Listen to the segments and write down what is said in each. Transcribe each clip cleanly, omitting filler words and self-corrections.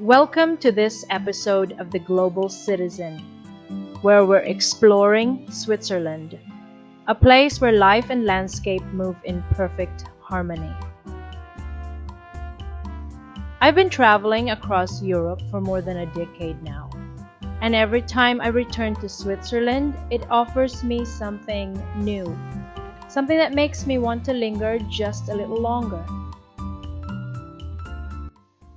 Welcome to this episode of The Global Citizen, where we're exploring Switzerland, a place where life and landscape move in perfect harmony. I've been traveling across Europe for more than a decade now, and every time I return to Switzerland, it offers me something new, something that makes me want to linger just a little longer.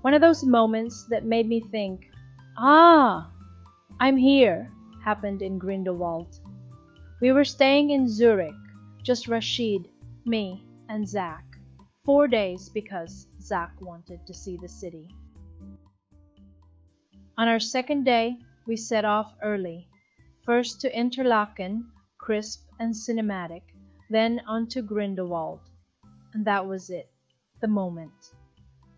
One of those moments that made me think, I'm here, happened in Grindelwald. We were staying in Zurich, just Rashid, me, and Zach. 4 days because Zach wanted to see the city. On our second day, we set off early, first to Interlaken, crisp and cinematic, then on to Grindelwald. And that was it, the moment.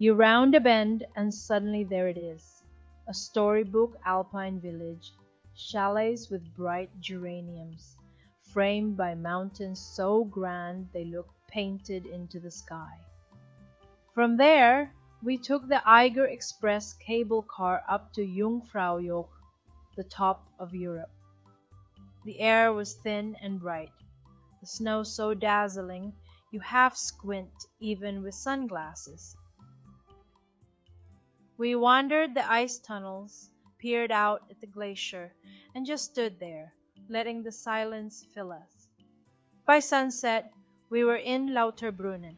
You round a bend and suddenly there it is, a storybook Alpine village, chalets with bright geraniums, framed by mountains so grand they look painted into the sky. From there, we took the Eiger Express cable car up to Jungfraujoch, the top of Europe. The air was thin and bright, the snow so dazzling you half squint even with sunglasses. We wandered the ice tunnels, peered out at the glacier, and just stood there, letting the silence fill us. By sunset, we were in Lauterbrunnen,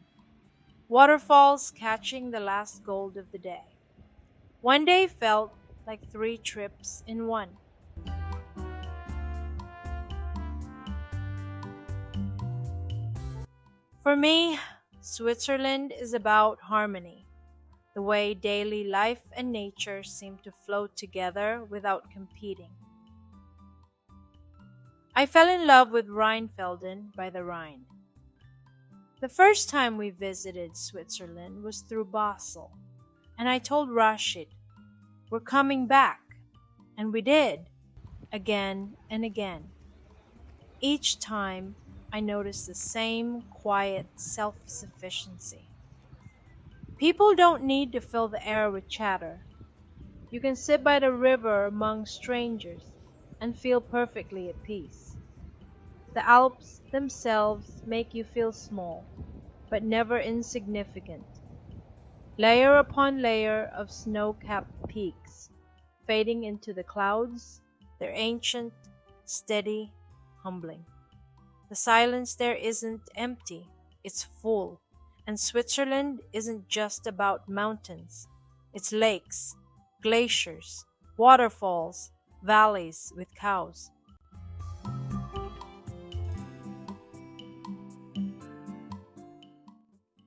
waterfalls catching the last gold of the day. One day felt like 3 trips in one. For me, Switzerland is about harmony. The way daily life and nature seem to flow together without competing. I fell in love with Rheinfelden by the Rhine. The first time we visited Switzerland was through Basel, and I told Rashid, we're coming back, and we did, again and again. Each time, I noticed the same quiet self-sufficiency. People don't need to fill the air with chatter. You can sit by the river among strangers and feel perfectly at peace. The Alps themselves make you feel small, but never insignificant. Layer upon layer of snow-capped peaks, fading into the clouds, they're ancient, steady, humbling. The silence there isn't empty, it's full. And Switzerland isn't just about mountains. It's lakes, glaciers, waterfalls, valleys with cows.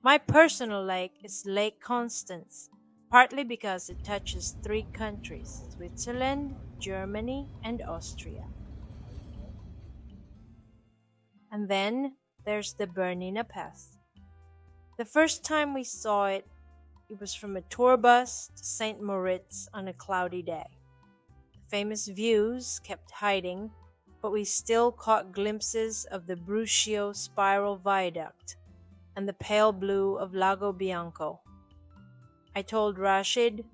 My personal lake is Lake Constance, partly because it touches 3 countries, Switzerland, Germany, and Austria. And then there's the Bernina Pass. The first time we saw it, it was from a tour bus to St. Moritz on a cloudy day. The famous views kept hiding, but we still caught glimpses of the Bruscio spiral viaduct and the pale blue of Lago Bianco. I told Rashid,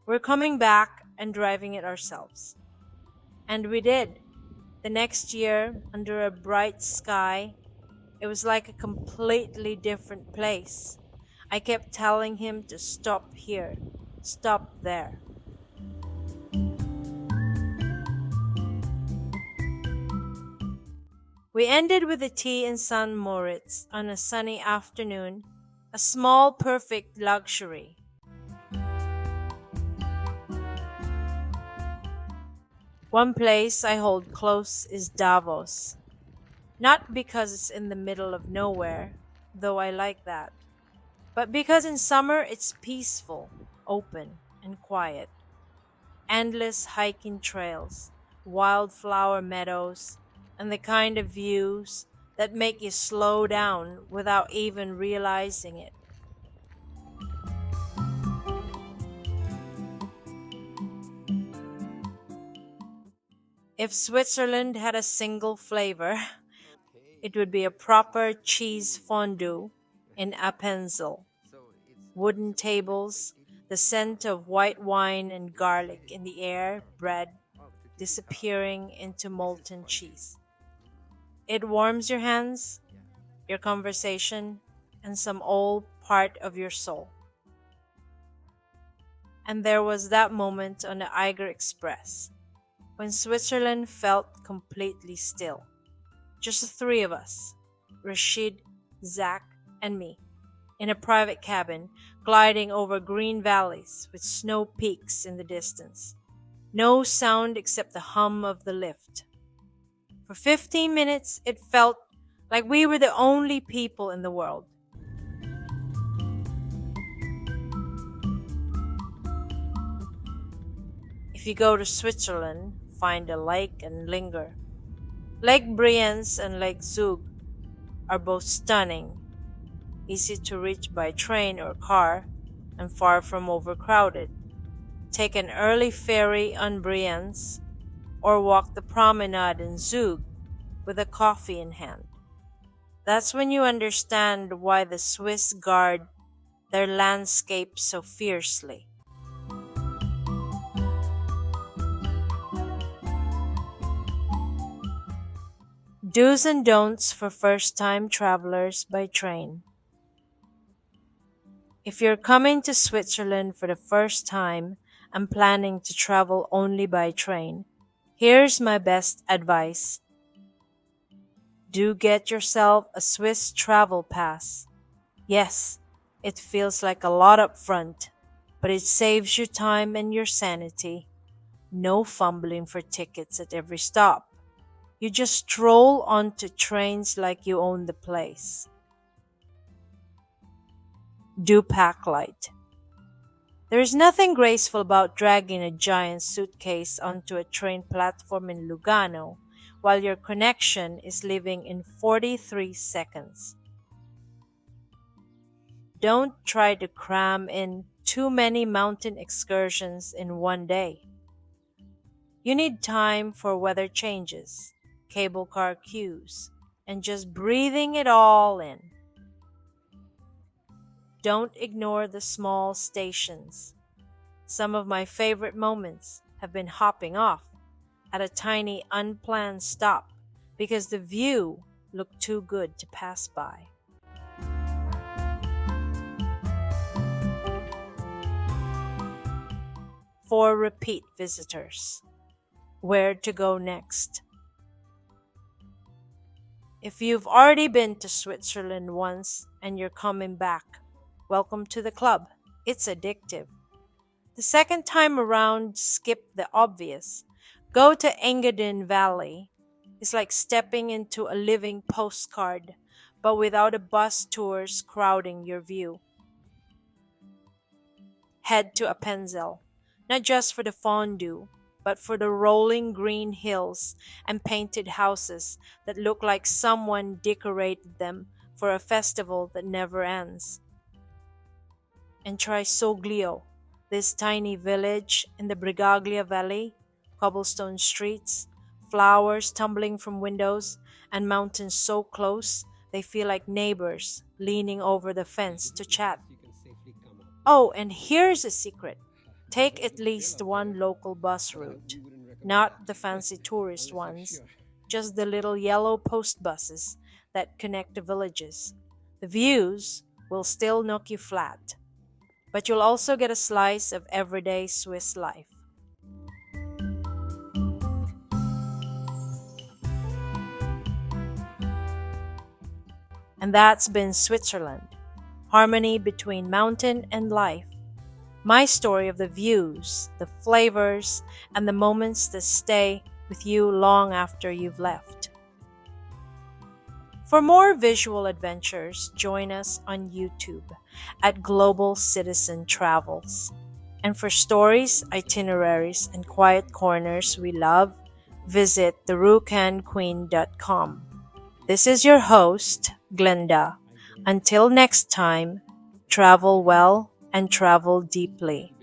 we're coming back and driving it ourselves. And we did. The next year, under a bright sky, it was like a completely different place. I kept telling him to stop here, stop there. We ended with a tea in St. Moritz on a sunny afternoon, a small perfect luxury. One place I hold close is Davos. Not because it's in the middle of nowhere, though I like that, but because in summer it's peaceful, open, and quiet. Endless hiking trails, wildflower meadows, and the kind of views that make you slow down without even realizing it. If Switzerland had a single flavor, it would be a proper cheese fondue in Appenzell. Wooden tables, The scent of white wine and garlic in the air, bread disappearing into molten cheese. It warms your hands, your conversation, and some old part of your soul. And there was that moment on the Eiger Express when Switzerland felt completely still. Just the three of us, Rashid, Zach, and me, in a private cabin, gliding over green valleys with snow peaks in the distance. No sound except the hum of the lift. For 15 minutes, it felt like we were the only people in the world. If you go to Switzerland, find a lake and linger. Lake Brienz and Lake Zug are both stunning, easy to reach by train or car, and far from overcrowded. Take an early ferry on Brienz or walk the promenade in Zug with a coffee in hand. That's when you understand why the Swiss guard their landscape so fiercely. Do's and don'ts for first-time travelers by train. If you're coming to Switzerland for the first time and planning to travel only by train, here's my best advice. Do get yourself a Swiss travel pass. Yes, it feels like a lot up front, but it saves you time and your sanity. No fumbling for tickets at every stop. You just stroll onto trains like you own the place. Do pack light. There is nothing graceful about dragging a giant suitcase onto a train platform in Lugano while your connection is leaving in 43 seconds. Don't try to cram in too many mountain excursions in one day. You need time for weather changes, cable car queues, and just breathing it all in. Don't ignore the small stations. Some of my favorite moments have been hopping off at a tiny unplanned stop because the view looked too good to pass by. For repeat visitors, where to go next? If you've already been to Switzerland once and you're coming back, welcome to the club. It's addictive. The second time around, skip the obvious. Go to Engadin Valley. It's like stepping into a living postcard, but without a bus tours crowding your view. Head to Appenzell, not just for the fondue, but for the rolling green hills and painted houses that look like someone decorated them for a festival that never ends. And try Soglio, this tiny village in the Brigaglia Valley, cobblestone streets, flowers tumbling from windows, and mountains so close they feel like neighbors leaning over the fence to chat. Oh, and here's a secret. Take at least one local bus route, not the fancy tourist ones, just the little yellow post buses that connect the villages. The views will still knock you flat, but you'll also get a slice of everyday Swiss life. And that's been Switzerland, harmony between mountain and life. My story of the views, the flavors, and the moments that stay with you long after you've left. For more visual adventures, join us on YouTube at Global Citizen Travels. And for stories, itineraries, and quiet corners we love, visit therucanqueen.com. This is your host, Glenda. Until next time, travel well and travel deeply.